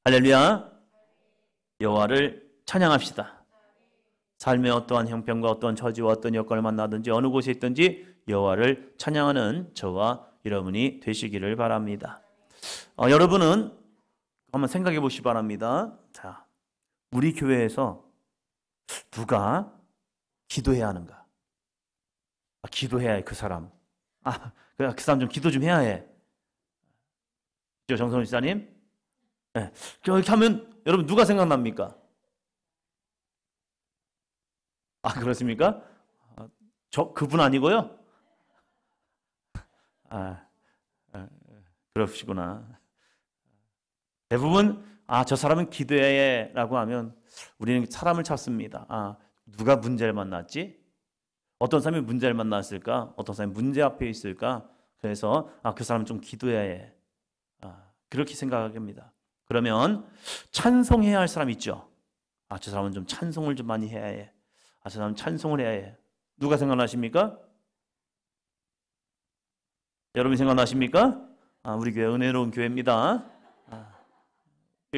할렐루야. 여호와를 찬양합시다. 삶의 어떠한 형편과 어떠한 처지와 어떤 여건을 만나든지 어느 곳에 있든지 여호와를 찬양하는 저와 여러분이 되시기를 바랍니다. 여러분은 한번 생각해 보시기 바랍니다. 자, 우리 교회에서 누가 기도해야 하는가? 기도해야 해, 그 사람. 그 사람 좀 기도 좀 해야 해. 정선우 지사님? 네. 이렇게 하면 여러분 누가 생각납니까? 그렇습니까? 그분 아니고요? 그러시구나. 대부분 저 사람은 기도해 라고 하면 우리는 사람을 찾습니다. 누가 문제를 만났지? 어떤 사람이 문제를 만났을까? 어떤 사람이 문제 앞에 있을까? 그래서 그 사람 좀 기도해야 해. 그렇게 생각합니다. 그러면 찬송해야 할 사람 있죠? 저 사람은 좀 찬송을 좀 많이 해야 해. 저 사람은 찬송을 해야 해. 누가 생각나십니까? 여러분이 생각나십니까? 우리 교회 은혜로운 교회입니다.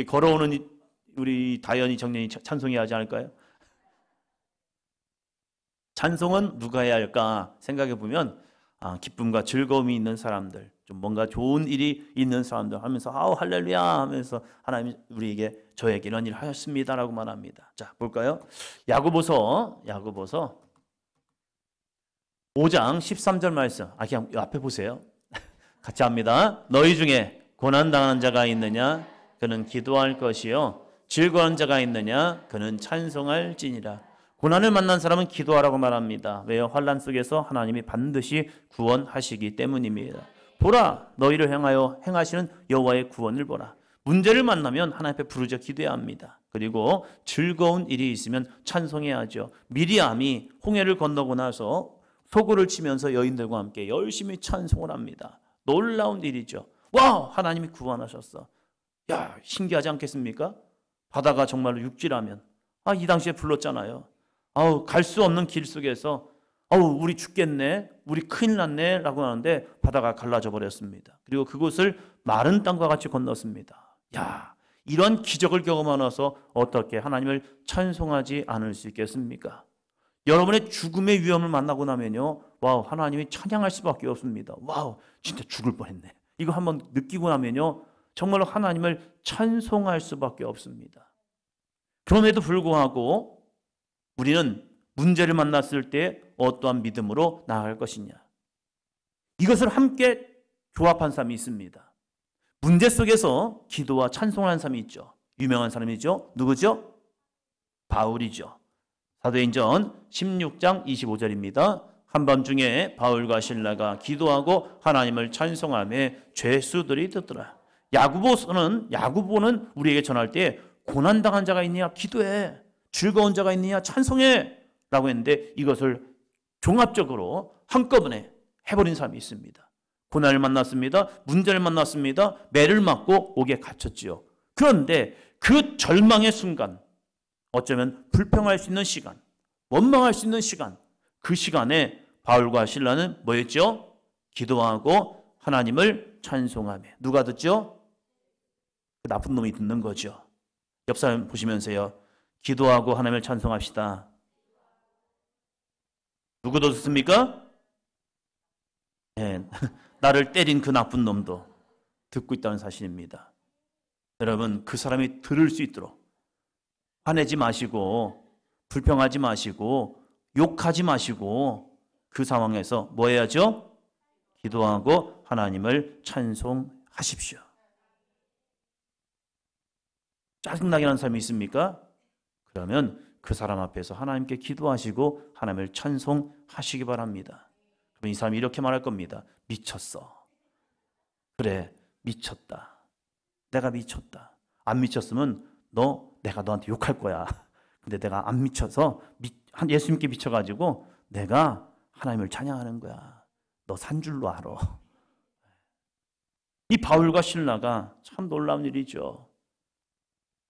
걸어오는 우리 다현이 정년이 찬송해야 하지 않을까요? 찬송은 누가 해야 할까 생각해 보면 기쁨과 즐거움이 있는 사람들, 좀 뭔가 좋은 일이 있는 사람들 하면서 할렐루야 하면서 하나님이 우리에게 저에게 이런 일을 하셨습니다라고 말합니다. 자, 볼까요? 야고보서 5장 13절 말씀. 그냥 앞에 보세요. 같이 합니다. 너희 중에 고난당한 자가 있느냐? 그는 기도할 것이요. 즐거운 자가 있느냐? 그는 찬송할지니라. 고난을 만난 사람은 기도하라고 말합니다. 왜요? 환난 속에서 하나님이 반드시 구원하시기 때문입니다. 보라, 너희를 향하여 행하시는 여호와의 구원을 보라. 문제를 만나면 하나님 앞에 부르짖어 기도해야 합니다. 그리고 즐거운 일이 있으면 찬송해야 하죠. 미리암이 홍해를 건너고 나서 소고를 치면서 여인들과 함께 열심히 찬송을 합니다. 놀라운 일이죠. 와, 하나님이 구원하셨어. 야, 신기하지 않겠습니까? 바다가 정말로 육지라면 이 당시에 불렀잖아요. 갈 수 없는 길 속에서 우리 죽겠네, 우리 큰일 났네 라고 하는데 바다가 갈라져 버렸습니다. 그리고 그곳을 마른 땅과 같이 건넜습니다. 야, 이런 기적을 경험하면서 어떻게 하나님을 찬송하지 않을 수 있겠습니까? 여러분의 죽음의 위험을 만나고 나면요, 와우, 하나님이 찬양할 수밖에 없습니다. 와우, 진짜 죽을 뻔했네. 이거 한번 느끼고 나면요, 정말로 하나님을 찬송할 수밖에 없습니다. 그럼에도 불구하고 우리는 문제를 만났을 때 어떠한 믿음으로 나아갈 것이냐, 이것을 함께 조합한 사람이 있습니다. 문제 속에서 기도와 찬송하는 사람이 있죠. 유명한 사람이죠. 누구죠? 바울이죠. 사도행전 16장 25절입니다. 한밤중에 바울과 실라가 기도하고 하나님을 찬송하며 죄수들이 듣더라. 야고보는 우리에게 전할 때 고난당한 자가 있느냐 기도해, 즐거운 자가 있느냐 찬송해 라고 했는데 이것을 종합적으로 한꺼번에 해버린 사람이 있습니다. 고난을 만났습니다. 문제를 만났습니다. 매를 맞고 옥에 갇혔지요. 그런데 그 절망의 순간, 어쩌면 불평할 수 있는 시간, 원망할 수 있는 시간, 그 시간에 바울과 실라는 뭐였죠? 기도하고 하나님을 찬송하며. 누가 듣죠? 그 나쁜 놈이 듣는 거죠. 옆 사람 보시면서요, 기도하고 하나님을 찬송합시다. 누구 더 듣습니까? 네, 나를 때린 그 나쁜 놈도 듣고 있다는 사실입니다. 여러분, 그 사람이 들을 수 있도록 화내지 마시고 불평하지 마시고 욕하지 마시고 그 상황에서 뭐 해야죠? 기도하고 하나님을 찬송하십시오. 짜증나게 하는 사람이 있습니까? 그러면 그 사람 앞에서 하나님께 기도하시고 하나님을 찬송하시기 바랍니다. 그러면 이 사람이 이렇게 말할 겁니다. 미쳤어. 그래, 미쳤다. 내가 미쳤다. 안 미쳤으면 내가 너한테 욕할 거야. 근데 내가 안 미쳐서 예수님께 미쳐가지고 내가 하나님을 찬양하는 거야. 너 산 줄로 알아. 이 바울과 실라가 참 놀라운 일이죠.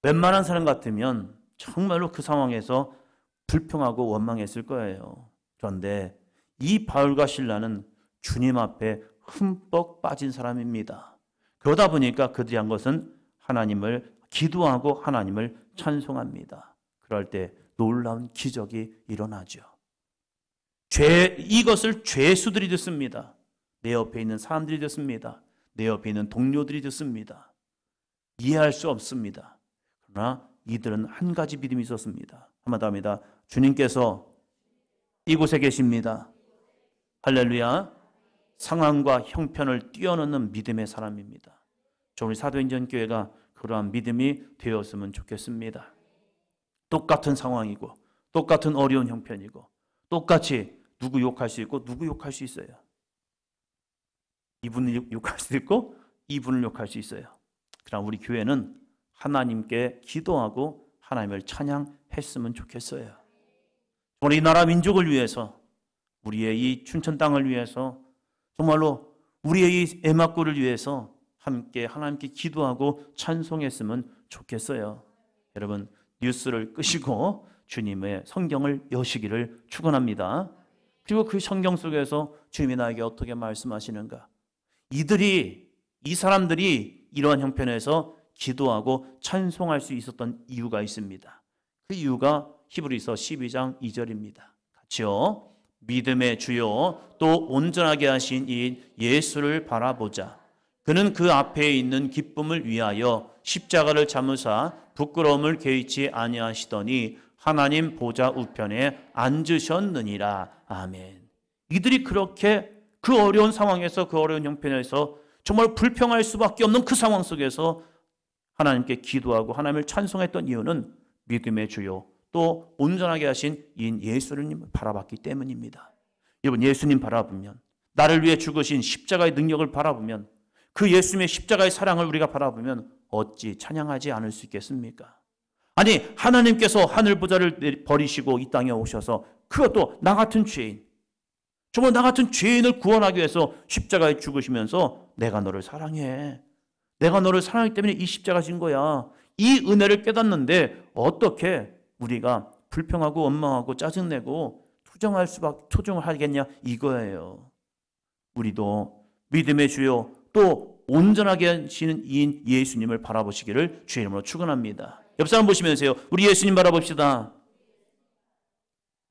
웬만한 사람 같으면 정말로 그 상황에서 불평하고 원망했을 거예요. 그런데 이 바울과 실라는 주님 앞에 흠뻑 빠진 사람입니다. 그러다 보니까 그들이 한 것은 하나님을 기도하고 하나님을 찬송합니다. 그럴 때 놀라운 기적이 일어나죠. 이것을 죄수들이 듣습니다. 내 옆에 있는 사람들이 듣습니다. 내 옆에 있는 동료들이 듣습니다. 이해할 수 없습니다. 그러나 이들은 한 가지 믿음이 있었습니다. 한마디로 합니다. 주님께서 이곳에 계십니다. 할렐루야. 상황과 형편을 뛰어넘는 믿음의 사람입니다. 우리 사도행전 교회가 그러한 믿음이 되었으면 좋겠습니다. 똑같은 상황이고 똑같은 어려운 형편이고 똑같이 누구 욕할 수 있고 누구 욕할 수 있어요. 이분을 욕할 수도 있고 이분을 욕할 수 있어요. 그러나 우리 교회는 하나님께 기도하고 하나님을 찬양했으면 좋겠어요. 우리 나라 민족을 위해서, 우리의 이 춘천 땅을 위해서, 정말로 우리의 이 애막구를 위해서 함께 하나님께 기도하고 찬송했으면 좋겠어요. 여러분, 뉴스를 끄시고 주님의 성경을 여시기를 축원합니다. 그리고 그 성경 속에서 주님이 나에게 어떻게 말씀하시는가? 이 사람들이 이러한 형편에서 기도하고 찬송할 수 있었던 이유가 있습니다. 그 이유가 히브리서 12장 2절입니다. 같이요. 믿음의 주요 또 온전하게 하신 이 예수를 바라보자. 그는 그 앞에 있는 기쁨을 위하여 십자가를 참으사 부끄러움을 개의치 아니하시더니 하나님 보좌 우편에 앉으셨느니라. 아멘. 이들이 그렇게 그 어려운 상황에서, 그 어려운 형편에서 정말 불평할 수밖에 없는 그 상황 속에서 하나님께 기도하고 하나님을 찬송했던 이유는 믿음의 주요 또 온전하게 하신 이 예수님을 바라봤기 때문입니다. 여러분, 예수님 바라보면, 나를 위해 죽으신 십자가의 능력을 바라보면, 그 예수님의 십자가의 사랑을 우리가 바라보면 어찌 찬양하지 않을 수 있겠습니까? 아니, 하나님께서 하늘 보좌를 버리시고 이 땅에 오셔서 그것도 나 같은 죄인, 정말 나 같은 죄인을 구원하기 위해서 십자가에 죽으시면서 내가 너를 사랑해, 내가 너를 사랑하기 때문에 이 십자가 진 거야, 이 은혜를 깨닫는데 어떻게 우리가 불평하고 원망하고 짜증내고 투정을 하겠냐, 이거예요. 우리도 믿음의 주요 또 온전하게 하시는 이인 예수님을 바라보시기를 주의 이름으로 축원합니다. 옆 사람 보시면서요, 우리 예수님 바라봅시다.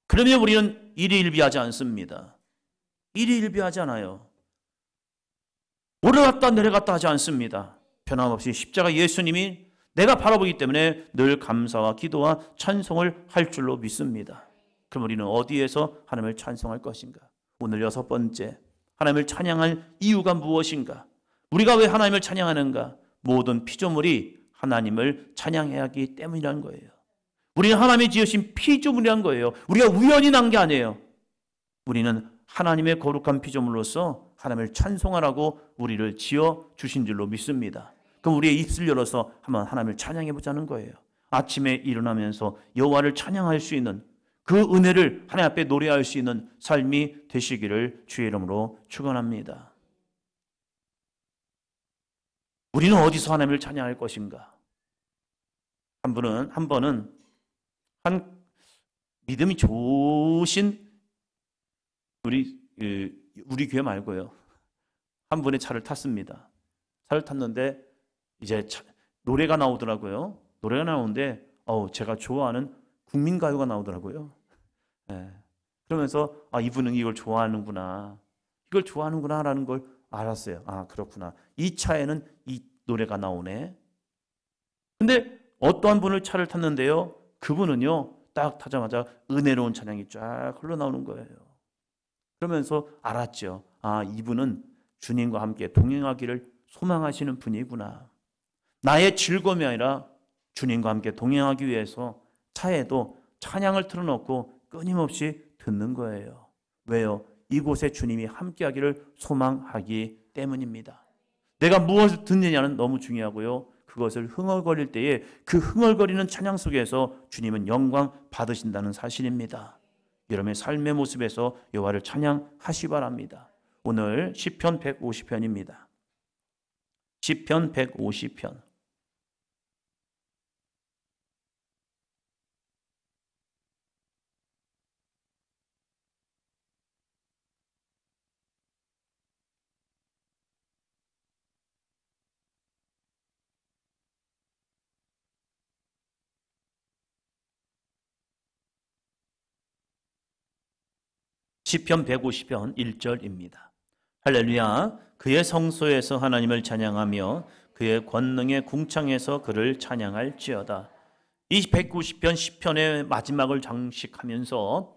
그러면 우리는 일희일비하지 않습니다. 일희일비하지 않아요. 오르갔다 내려갔다 하지 않습니다. 변함없이 십자가 예수님이 내가 바라보기 때문에 늘 감사와 기도와 찬송을 할 줄로 믿습니다. 그럼 우리는 어디에서 하나님을 찬송할 것인가? 오늘 6번째, 하나님을 찬양할 이유가 무엇인가? 우리가 왜 하나님을 찬양하는가? 모든 피조물이 하나님을 찬양해야 하기 때문이라는 거예요. 우리는 하나님이 지으신 피조물이라는 거예요. 우리가 우연히 난 게 아니에요. 우리는 하나님의 거룩한 피조물로서 하나님을 찬송하라고 우리를 지어 주신 줄로 믿습니다. 그럼 우리의 입술 열어서 한번 하나님을 찬양해 보자는 거예요. 아침에 일어나면서 여호와를 찬양할 수 있는 그 은혜를 하나님 앞에 노래할 수 있는 삶이 되시기를 주의 이름으로 축원합니다. 우리는 어디서 하나님을 찬양할 것인가? 한 번은 믿음이 좋으신 우리 교회 말고요, 한 분의 차를 탔습니다. 차를 탔는데 이제 노래가 나오더라고요. 노래가 나오는데 제가 좋아하는 국민가요가 나오더라고요. 네. 그러면서 이분은 이걸 좋아하는구나, 이걸 좋아하는구나라는 걸 알았어요. 그렇구나. 이 차에는 이 노래가 나오네. 근데 어떠한 분을 차를 탔는데요, 그분은요 딱 타자마자 은혜로운 찬양이 쫙 흘러나오는 거예요. 그러면서 알았죠. 이분은 주님과 함께 동행하기를 소망하시는 분이구나. 나의 즐거움이 아니라 주님과 함께 동행하기 위해서 차에도 찬양을 틀어놓고 끊임없이 듣는 거예요. 왜요? 이곳에 주님이 함께하기를 소망하기 때문입니다. 내가 무엇을 듣느냐는 너무 중요하고요, 그것을 흥얼거릴 때에 그 흥얼거리는 찬양 속에서 주님은 영광 받으신다는 사실입니다. 여러분의 삶의 모습에서 여호와를 찬양하시 바랍니다. 오늘 시편 150편입니다. 시편 150편. 시편 150편 1절입니다. 할렐루야. 그의 성소에서 하나님을 찬양하며 그의 권능의 궁창에서 그를 찬양할지어다. 이 190편 시편의 마지막을 장식하면서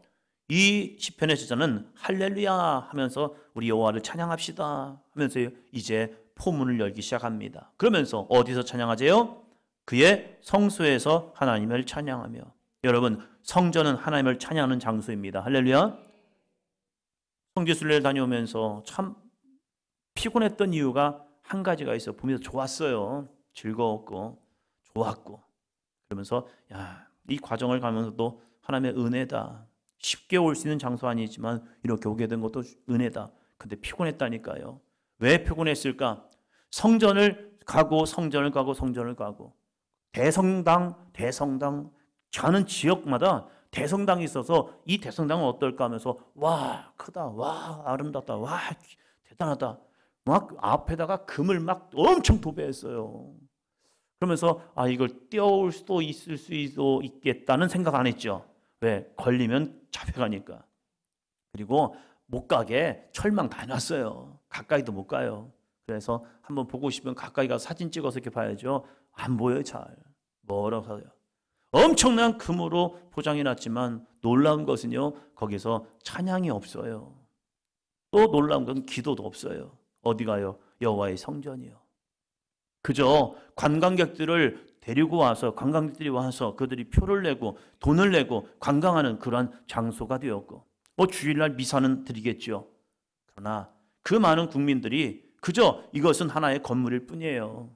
이 시편의 저자는 할렐루야 하면서 우리 여호와를 찬양합시다 하면서 이제 포문을 열기 시작합니다. 그러면서 어디서 찬양하세요? 그의 성소에서 하나님을 찬양하며. 여러분, 성전은 하나님을 찬양하는 장소입니다. 할렐루야. 성지순례를 다녀오면서 참 피곤했던 이유가 한 가지가 있어요. 보면서 좋았어요. 즐거웠고 좋았고. 그러면서 이 과정을 가면서도 하나님의 은혜다. 쉽게 올 수 있는 장소 아니지만 이렇게 오게 된 것도 은혜다. 근데 피곤했다니까요. 왜 피곤했을까? 성전을 가고 대성당 가는 지역마다 대성당이 있어서 이 대성당은 어떨까 하면서 와 크다, 와 아름답다, 와 대단하다. 막 앞에다가 금을 막 엄청 도배했어요. 그러면서 이걸 떼어올 수도 있을 수도 있겠다는 생각 안 했죠. 왜? 걸리면 잡혀가니까. 그리고 못 가게 철망 다 놨어요. 가까이도 못 가요. 그래서 한번 보고 싶으면 가까이 가서 사진 찍어서 이렇게 봐야죠. 안 보여요, 잘. 멀어서요. 엄청난 금으로 포장해 놨지만 놀라운 것은요, 거기서 찬양이 없어요. 또 놀라운 건 기도도 없어요. 어디 가요? 여호와의 성전이요. 그저 관광객들을 데리고 와서 관광객들이 와서 그들이 표를 내고 돈을 내고 관광하는 그러한 장소가 되었고, 주일날 미사는 드리겠죠. 그러나 그 많은 국민들이 그저 이것은 하나의 건물일 뿐이에요.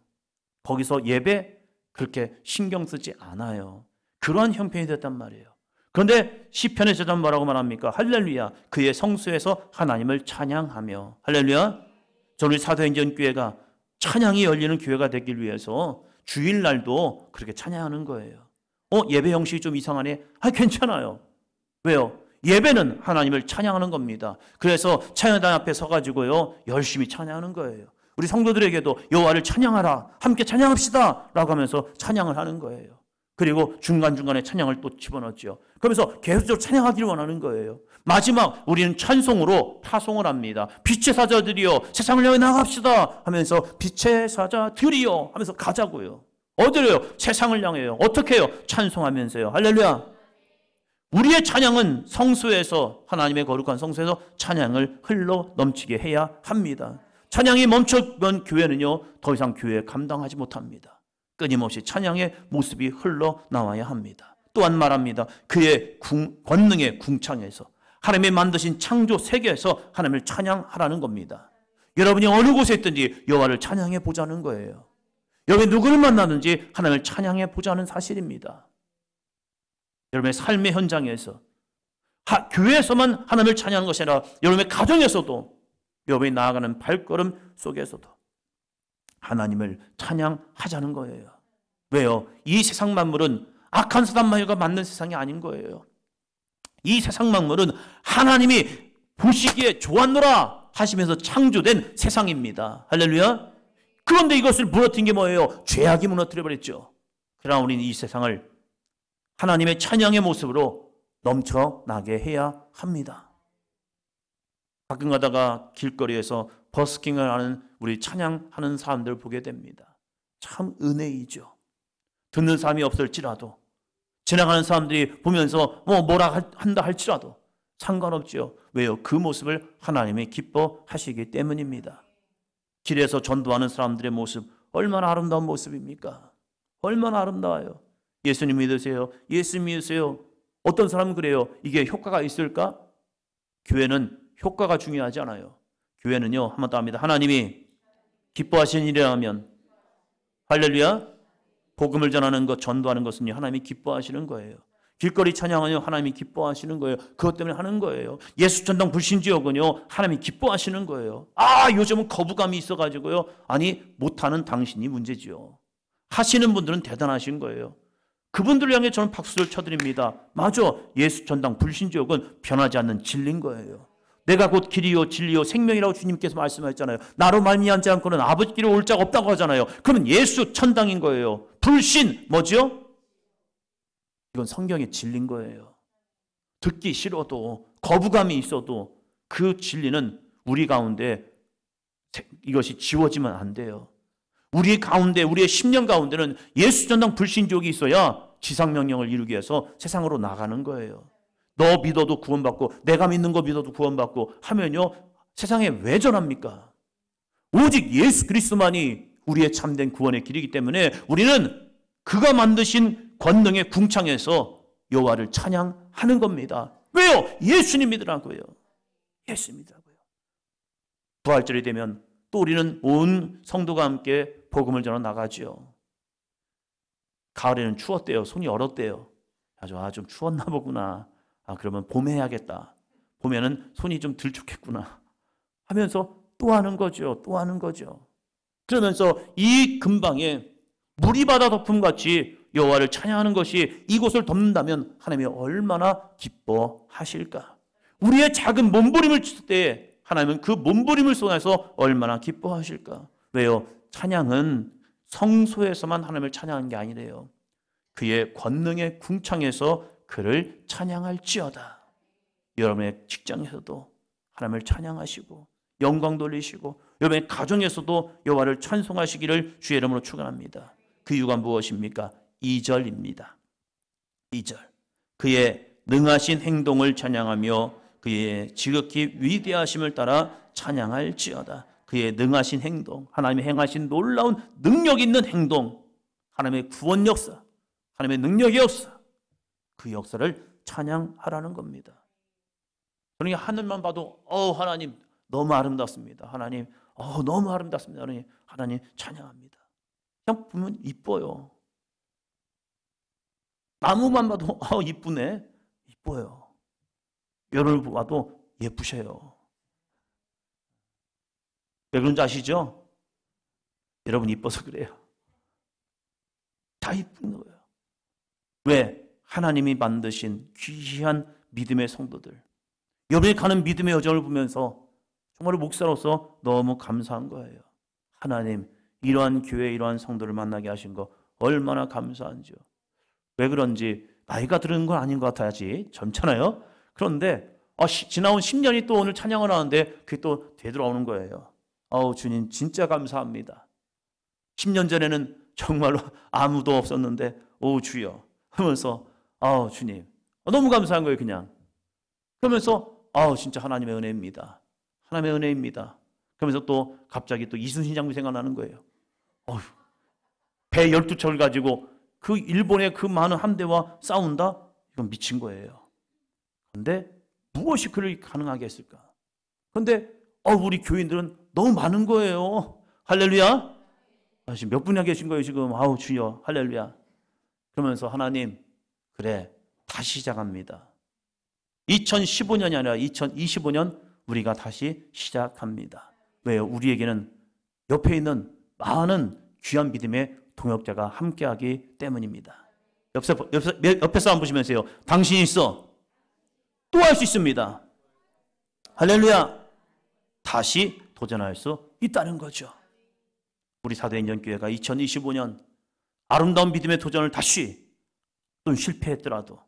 거기서 예배 그렇게 신경 쓰지 않아요. 그러한 형편이 됐단 말이에요. 그런데 시편의 저자는 뭐라고 말합니까? 할렐루야, 그의 성소에서 하나님을 찬양하며. 할렐루야. 저는 사도행전 교회가 찬양이 열리는 교회가 되길 위해서 주일날도 그렇게 찬양하는 거예요. 예배 형식이 좀 이상하네? 괜찮아요. 왜요? 예배는 하나님을 찬양하는 겁니다. 그래서 찬양단 앞에 서가지고요, 열심히 찬양하는 거예요. 우리 성도들에게도 여호와를 찬양하라, 함께 찬양합시다 라고 하면서 찬양을 하는 거예요. 그리고 중간중간에 찬양을 또 집어넣죠. 그러면서 계속적으로 찬양하기를 원하는 거예요. 마지막 우리는 찬송으로 파송을 합니다. 빛의 사자들이여 세상을 향해 나갑시다 하면서 빛의 사자들이여 하면서 가자고요. 어디로요? 세상을 향해요. 어떻게 해요? 찬송하면서요. 할렐루야. 우리의 찬양은 성소에서, 하나님의 거룩한 성소에서 찬양을 흘러 넘치게 해야 합니다. 찬양이 멈추면 교회는요, 더 이상 교회에 감당하지 못합니다. 끊임없이 찬양의 모습이 흘러나와야 합니다. 또한 말합니다. 그의 권능의 궁창에서, 하나님이 만드신 창조 세계에서 하나님을 찬양하라는 겁니다. 여러분이 어느 곳에 있든지 여호와를 찬양해 보자는 거예요. 여기 누구를 만나든지 하나님을 찬양해 보자는 사실입니다. 여러분의 삶의 현장에서, 교회에서만 하나님을 찬양하는 것이 아니라 여러분의 가정에서도, 여러분이 나아가는 발걸음 속에서도 하나님을 찬양하자는 거예요. 왜요? 이 세상 만물은 악한 사람마저가 만든 세상이 아닌 거예요. 이 세상 만물은 하나님이 보시기에 좋았노라 하시면서 창조된 세상입니다. 할렐루야. 그런데 이것을 무너뜨린 게 뭐예요? 죄악이 무너뜨려 버렸죠. 그러나 우리는 이 세상을 하나님의 찬양의 모습으로 넘쳐나게 해야 합니다. 가끔 가다가 길거리에서 버스킹을 하는 우리 찬양하는 사람들을 보게 됩니다. 참 은혜이죠. 듣는 사람이 없을지라도, 지나가는 사람들이 보면서 뭐라 한다 할지라도 상관없죠. 왜요? 그 모습을 하나님이 기뻐하시기 때문입니다. 길에서 전도하는 사람들의 모습, 얼마나 아름다운 모습입니까? 얼마나 아름다워요. 예수님 믿으세요. 예수 믿으세요. 어떤 사람은 그래요. 이게 효과가 있을까? 교회는 효과가 중요하지 않아요. 교회는요, 한 번 더 합니다. 하나님이 기뻐하시는 일이라면, 할렐루야, 복음을 전하는 것, 전도하는 것은요, 하나님이 기뻐하시는 거예요. 길거리 찬양은요, 하나님이 기뻐하시는 거예요. 그것 때문에 하는 거예요. 예수 전당 불신지역은요, 하나님이 기뻐하시는 거예요. 요즘은 거부감이 있어가지고요, 못하는 당신이 문제지요. 하시는 분들은 대단하신 거예요. 그분들을 향해 저는 박수를 쳐드립니다. 맞아, 예수 전당 불신지역은 변하지 않는 진리인 거예요. 내가 곧 길이요 진리요 생명이라고 주님께서 말씀하셨잖아요. 나로 말미암지 않고는 아버지께로 올 자가 없다고 하잖아요. 그러면 예수 천당인 거예요. 불신 뭐죠? 이건 성경의 진리인 거예요. 듣기 싫어도 거부감이 있어도 그 진리는 우리 가운데 이것이 지워지면 안 돼요. 우리 가운데, 우리의 심령 가운데는 예수 전당 불신족이 있어야 지상명령을 이루기 위해서 세상으로 나가는 거예요. 너 믿어도 구원받고 내가 믿는 거 믿어도 구원받고 하면요, 세상에 왜 전합니까? 오직 예수 그리스도만이 우리의 참된 구원의 길이기 때문에 우리는 그가 만드신 권능의 궁창에서 여호와를 찬양하는 겁니다. 왜요? 예수님 믿으라고요. 예수 믿으라고요. 부활절이 되면 또 우리는 온 성도가 함께 복음을 전해 나가죠. 가을에는 추웠대요. 손이 얼었대요. 좀 추웠나 보구나. 그러면 봄에 해야겠다. 봄에는 손이 좀 덜 춥겠구나 하면서 또 하는 거죠. 또 하는 거죠. 그러면서 이 근방에 물이 바다 덮음같이 여호와를 찬양하는 것이 이곳을 덮는다면 하나님이 얼마나 기뻐하실까. 우리의 작은 몸부림을 칠 때 하나님은 그 몸부림을 쏟아서 얼마나 기뻐하실까. 왜요? 찬양은 성소에서만 하나님을 찬양하는 게 아니래요. 그의 권능의 궁창에서 그를 찬양할지어다. 여러분의 직장에서도 하나님을 찬양하시고 영광 돌리시고 여러분의 가정에서도 여호와를 찬송하시기를 주의 이름으로 축원합니다. 그 이유가 무엇입니까? 2절입니다. 2절. 그의 능하신 행동을 찬양하며 그의 지극히 위대하심을 따라 찬양할지어다. 그의 능하신 행동, 하나님의 행하신 놀라운 능력 있는 행동, 하나님의 구원 역사, 하나님의 능력의 역사, 그 역사를 찬양하라는 겁니다. 그러니까 하늘만 봐도 하나님 너무 아름답습니다. 하나님 너무 아름답습니다. 하나님 찬양합니다. 그냥 보면 이뻐요. 나무만 봐도 이쁘네. 이뻐요. 여러분을 봐도 예쁘셔요. 왜 그런지 아시죠? 여러분 이뻐서 그래요. 다 이쁜 거예요. 왜? 하나님이 만드신 귀한 믿음의 성도들, 여러분이 가는 믿음의 여정을 보면서 정말 목사로서 너무 감사한 거예요. 하나님, 이러한 교회, 이러한 성도를 만나게 하신 거 얼마나 감사한지요. 왜 그런지 나이가 들은 건 아닌 것 같아야지. 젊잖아요. 그런데 지나온 10년이 또 오늘 찬양을 하는데 그게 또 되돌아오는 거예요. 주님 진짜 감사합니다. 10년 전에는 정말로 아무도 없었는데 주여 하면서 주님 너무 감사한 거예요. 그냥 그러면서 진짜 하나님의 은혜입니다. 하나님의 은혜입니다. 그러면서 또 갑자기 또 이순신 장군이 생각나는 거예요. 배 12척을 가지고 그 일본의 그 많은 함대와 싸운다? 이건 미친 거예요. 그런데 무엇이 그를 가능하게 했을까? 그런데 우리 교인들은 너무 많은 거예요. 할렐루야. 지금 몇 분이나 계신 거예요 지금. 주여 할렐루야. 그러면서 하나님, 그래 다시 시작합니다. 2015년이 아니라 2025년 우리가 다시 시작합니다. 왜요? 우리에게는 옆에 있는 많은 귀한 믿음의 동역자가 함께하기 때문입니다. 옆에서 한번 보시면서요. 당신이 있어. 또 할 수 있습니다. 할렐루야. 다시 도전할 수 있다는 거죠. 우리 사도행전교회가 2025년 아름다운 믿음의 도전을 다시, 또 실패했더라도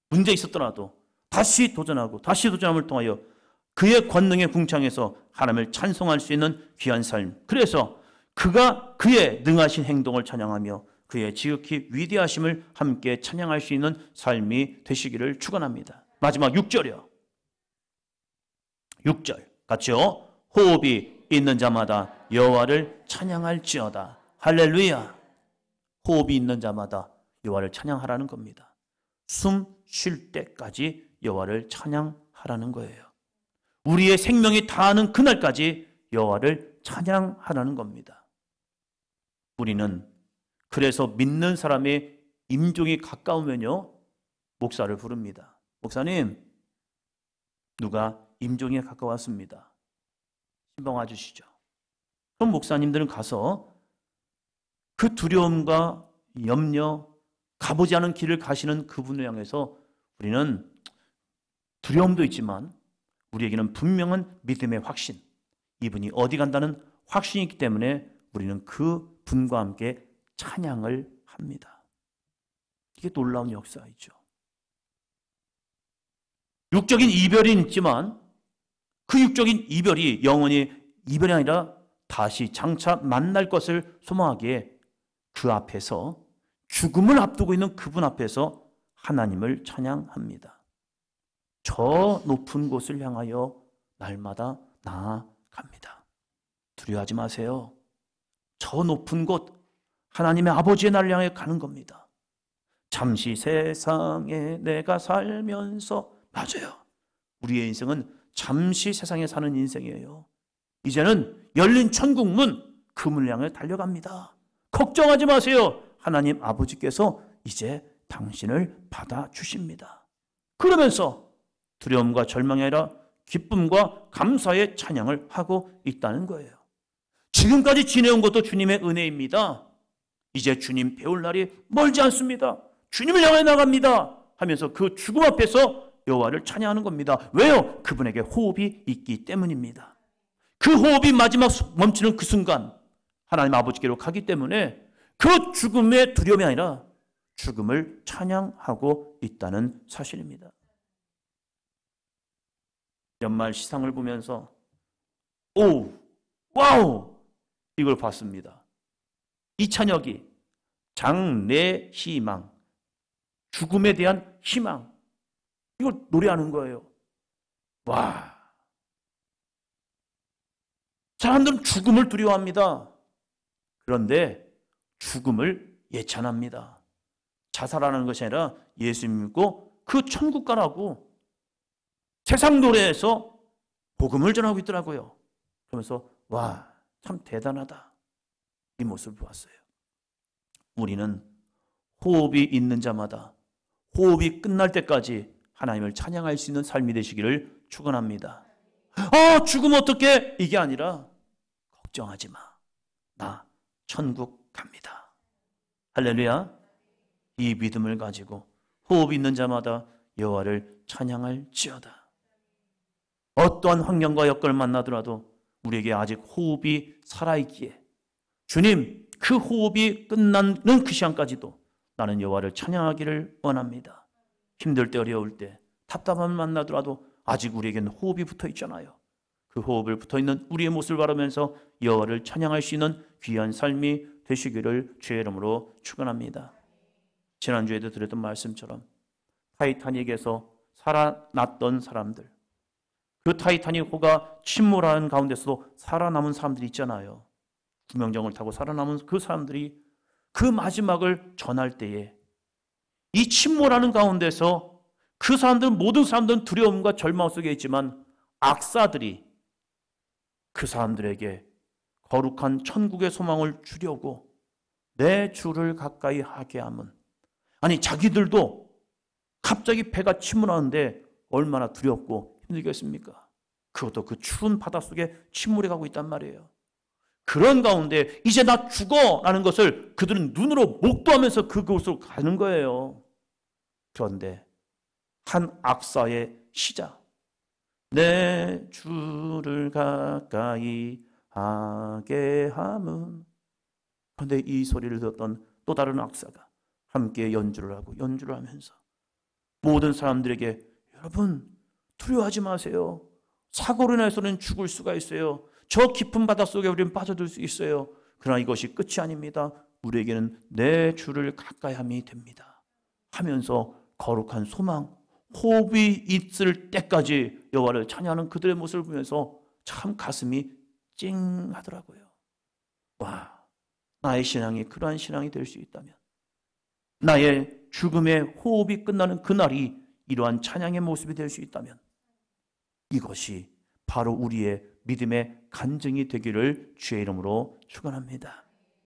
문제 있었더라도 다시 도전하고 다시 도전함을 통하여 그의 권능의 궁창에서 하나님을 찬송할 수 있는 귀한 삶. 그래서 그가 그의 능하신 행동을 찬양하며 그의 지극히 위대하심을 함께 찬양할 수 있는 삶이 되시기를 축원합니다. 마지막 6절이요. 6절 같이요. 호흡이 있는 자마다 여호와를 찬양할지어다. 할렐루야. 호흡이 있는 자마다 여호와를 찬양하라는 겁니다. 숨 쉴 때까지 여호와를 찬양하라는 거예요. 우리의 생명이 다하는 그날까지 여호와를 찬양하라는 겁니다. 우리는 그래서 믿는 사람의 임종이 가까우면요, 목사를 부릅니다. 목사님, 누가 임종에 가까웠습니다. 신방 와주시죠. 그럼 목사님들은 가서 그 두려움과 염려, 가보지 않은 길을 가시는 그분을 향해서 우리는 두려움도 있지만 우리에게는 분명한 믿음의 확신, 이분이 어디 간다는 확신이 있기 때문에 우리는 그 분과 함께 찬양을 합니다. 이게 놀라운 역사이죠. 육적인 이별이 있지만 그 육적인 이별이 영원히 이별이 아니라 다시 장차 만날 것을 소망하기에 그 앞에서 죽음을 앞두고 있는 그분 앞에서 하나님을 찬양합니다. 저 높은 곳을 향하여 날마다 나아갑니다. 두려워하지 마세요. 저 높은 곳 하나님의 아버지의 나를 향해 가는 겁니다. 잠시 세상에 내가 살면서 맞아요. 우리의 인생은 잠시 세상에 사는 인생이에요. 이제는 열린 천국 문, 그 문을 향해 달려갑니다. 걱정하지 마세요. 하나님 아버지께서 이제 당신을 받아주십니다. 그러면서 두려움과 절망이 아니라 기쁨과 감사의 찬양을 하고 있다는 거예요. 지금까지 지내온 것도 주님의 은혜입니다. 이제 주님 배울 날이 멀지 않습니다. 주님을 향해 나갑니다 하면서 그 죽음 앞에서 여호와를 찬양하는 겁니다. 왜요? 그분에게 호흡이 있기 때문입니다. 그 호흡이 마지막 멈추는 그 순간 하나님 아버지께로 가기 때문에 그 죽음의 두려움이 아니라 죽음을 찬양하고 있다는 사실입니다. 연말 시상을 보면서 오, 와우! 이걸 봤습니다. 이찬혁이 장래 희망, 죽음에 대한 희망, 이걸 노래하는 거예요. 와! 사람들은 죽음을 두려워합니다. 그런데 죽음을 예찬합니다. 자살하는 것이 아니라 예수 믿고 그 천국 가라고 세상 노래에서 복음을 전하고 있더라고요. 그러면서 와, 참 대단하다. 이 모습을 보았어요. 우리는 호흡이 있는 자마다 호흡이 끝날 때까지 하나님을 찬양할 수 있는 삶이 되시기를 축원합니다. 죽으면 어떡해? 이게 아니라 걱정하지 마. 나 천국 갑니다. 할렐루야. 이 믿음을 가지고 호흡 있는 자마다 여호와를 찬양할지어다. 어떠한 환경과 여건을 만나더라도 우리에게 아직 호흡이 살아있기에 주님, 그 호흡이 끝나는 그 시간까지도 나는 여호와를 찬양하기를 원합니다. 힘들 때, 어려울 때, 답답함을 만나더라도 아직 우리에게는 호흡이 붙어 있잖아요. 그 호흡을 붙어 있는 우리의 모습을 바라면서 여호와를 찬양할 수 있는 귀한 삶이 되시기를 주의 이름으로 축원합니다. 지난주에도 드렸던 말씀처럼 타이타닉에서 살아났던 사람들, 그 타이타닉 호가 침몰하는 가운데서도 살아남은 사람들이 있잖아요. 구명정을 타고 살아남은 그 사람들이 그 마지막을 전할 때에 이 침몰하는 가운데서 그 사람들은, 모든 사람들은 두려움과 절망 속에 있지만 악사들이 그 사람들에게 거룩한 천국의 소망을 주려고 내 주를 가까이 하게 함은, 아니 자기들도 갑자기 배가 침몰하는데 얼마나 두렵고 힘들겠습니까? 그것도 그 추운 바닷속에 침몰해 가고 있단 말이에요. 그런 가운데 이제 나 죽어 라는 것을 그들은 눈으로 목도하면서 그곳으로 가는 거예요. 그런데 한 악사의 시작, 내 주를 가까이 하게 함은, 그런데 이 소리를 듣던 또 다른 악사가 함께 연주를 하면서 모든 사람들에게 여러분 두려워하지 마세요. 사고로 인해서는 죽을 수가 있어요. 저 깊은 바닷속에 우리는 빠져들 수 있어요. 그러나 이것이 끝이 아닙니다. 우리에게는 내 주를 가까이 함이 됩니다 하면서 거룩한 소망, 호흡이 있을 때까지 여호와를 찬양하는 그들의 모습을 보면서 참 가슴이 찡하더라고요. 와, 나의 신앙이 그러한 신앙이 될 수 있다면, 나의 죽음의 호흡이 끝나는 그날이 이러한 찬양의 모습이 될 수 있다면, 이것이 바로 우리의 믿음의 간증이 되기를 주의 이름으로 축원합니다.